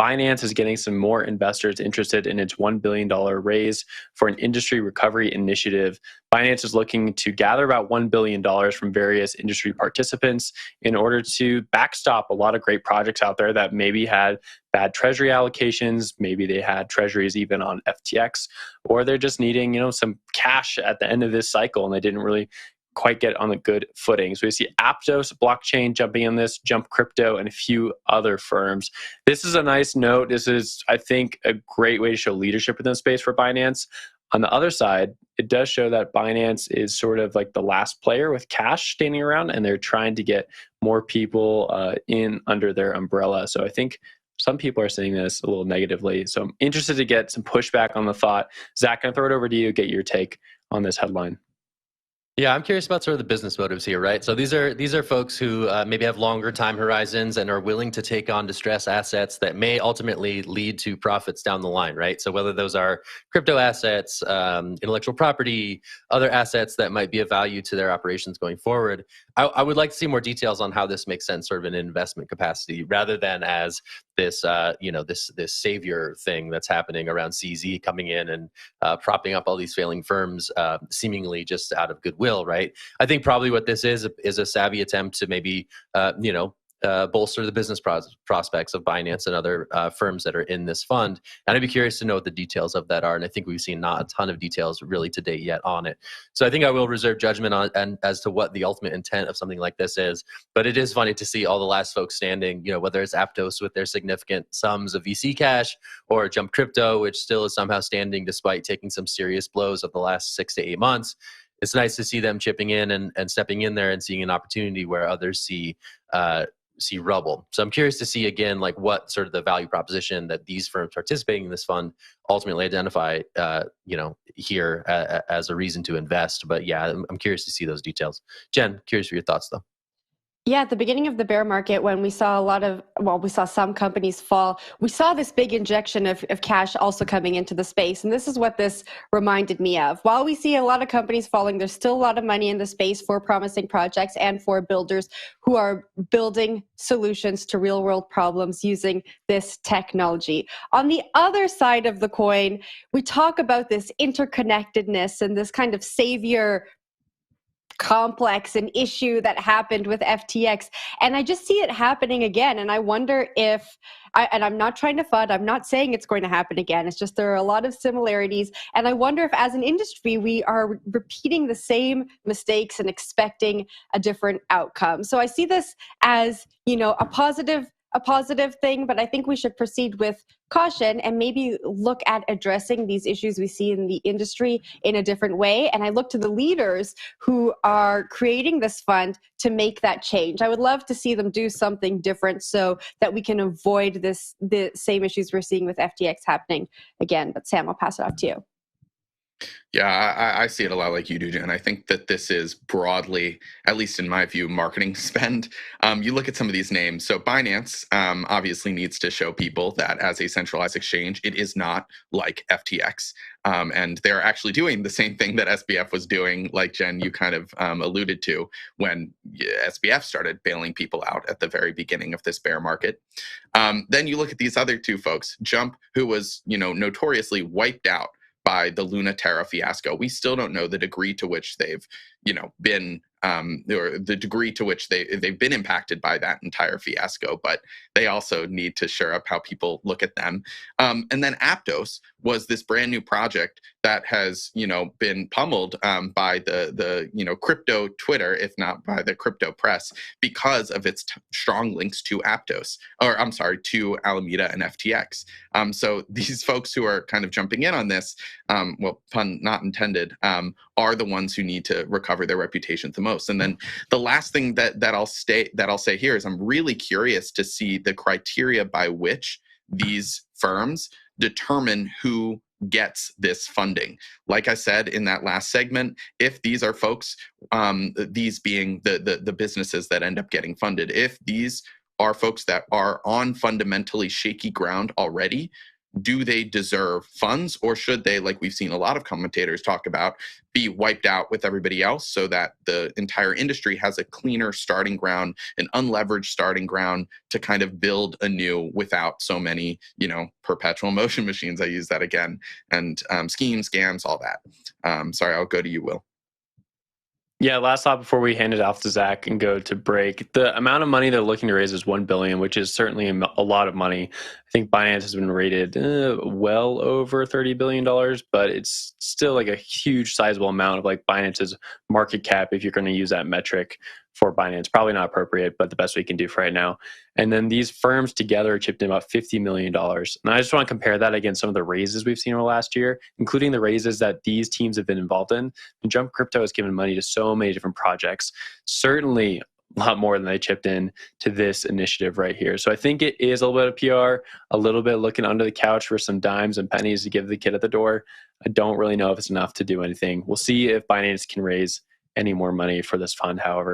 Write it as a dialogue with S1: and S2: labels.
S1: Binance is getting some more investors interested in its $1 billion raise for an industry recovery initiative. Binance is looking to gather about $1 billion from various industry participants in order to backstop a lot of great projects out there that maybe had bad treasury allocations, maybe they had treasuries even on FTX, or they're just needing, some cash at the end of this cycle and they didn't really quite get on a good footing. So we see Aptos blockchain jumping in this, Jump Crypto, and a few other firms. This is a nice note. This is, I think, a great way to show leadership in the space for Binance. On the other side, it does show that Binance is sort of like the last player with cash standing around, and they're trying to get more people in under their umbrella. So I think some people are seeing this a little negatively. So I'm interested to get some pushback on the thought. Zach, can I throw it over to you, get your take on this headline?
S2: Yeah, I'm curious about sort of the business motives here, right? So these are folks who maybe have longer time horizons and are willing to take on distressed assets that may ultimately lead to profits down the line, right? So whether those are crypto assets, intellectual property, other assets that might be of value to their operations going forward, I would like to see more details on how this makes sense, sort of in an investment capacity, rather than as this this savior thing that's happening around CZ coming in and propping up all these failing firms, seemingly just out of goodwill, right? I think probably what this is a savvy attempt to maybe bolster the business prospects of Binance and other firms that are in this fund. And I'd be curious to know what the details of that are. And I think we've seen not a ton of details really to date yet on it. So I think I will reserve judgment on and as to what the ultimate intent of something like this is. But it is funny to see all the last folks standing, whether it's Aptos with their significant sums of VC cash, or Jump Crypto, which still is somehow standing despite taking some serious blows of the last 6 to 8 months. It's nice to see them chipping in and stepping in there and seeing an opportunity where others see rubble. So I'm curious to see again, like what sort of the value proposition that these firms participating in this fund ultimately identify, here as a reason to invest. But yeah, I'm curious to see those details. Jen, curious for your thoughts though.
S3: Yeah, at the beginning of the bear market, when we saw we saw some companies fall, we saw this big injection of cash also coming into the space. And this is what this reminded me of. While we see a lot of companies falling, there's still a lot of money in the space for promising projects and for builders who are building solutions to real world problems using this technology. On the other side of the coin, we talk about this interconnectedness and this kind of savior complex and issue that happened with FTX. And I just see it happening again. And I wonder if, and I'm not trying to FUD, I'm not saying it's going to happen again. It's just there are a lot of similarities. And I wonder if as an industry, we are repeating the same mistakes and expecting a different outcome. So I see this as, a positive thing, but I think we should proceed with caution and maybe look at addressing these issues we see in the industry in a different way. And I look to the leaders who are creating this fund to make that change. I would love to see them do something different so that we can avoid the same issues we're seeing with FTX happening again. But Sam, I'll pass it off to you.
S4: Yeah, I see it a lot like you do, Jen. I think that this is broadly, at least in my view, marketing spend. You look at some of these names. So Binance obviously needs to show people that as a centralized exchange, it is not like FTX. And they're actually doing the same thing that SBF was doing, like Jen, you kind of alluded to when SBF started bailing people out at the very beginning of this bear market. Then you look at these other two folks, Jump, who was, notoriously wiped out by the Luna Terra fiasco. We still don't know the degree to which they've, been, or the degree to which they've been impacted by that entire fiasco, but they also need to shore up how people look at them. And then Aptos was this brand new project that has, been pummeled by the crypto Twitter, if not by the crypto press, because of its strong links to Aptos, or I'm sorry, to Alameda and FTX. So these folks who are kind of jumping in on this, well, pun not intended, are the ones who need to recover their reputations the most. And then the last thing that I'll say here is I'm really curious to see the criteria by which these firms determine who gets this funding. Like I said in that last segment, if these are folks, these being the businesses that end up getting funded, if these are folks that are on fundamentally shaky ground already, do they deserve funds, or should they, like we've seen a lot of commentators talk about, be wiped out with everybody else so that the entire industry has a cleaner starting ground, an unleveraged starting ground to kind of build anew without so many, perpetual motion machines. I use that again, and schemes, scams, all that. Sorry, I'll go to you, Will.
S1: Yeah, last thought before we hand it off to Zach and go to break. The amount of money they're looking to raise is $1 billion, which is certainly a lot of money. I think Binance has been rated well over $30 billion, but it's still like a huge sizable amount of like Binance's market cap if you're going to use that metric for Binance. Probably not appropriate, but the best we can do for right now. And then these firms together chipped in about $50 million. And I just want to compare that against some of the raises we've seen over the last year, including the raises that these teams have been involved in. And Jump Crypto has given money to so many different projects. Certainly a lot more than they chipped in to this initiative right here. So I think it is a little bit of PR, a little bit looking under the couch for some dimes and pennies to give the kid at the door. I don't really know if it's enough to do anything. We'll see if Binance can raise any more money for this fund, however.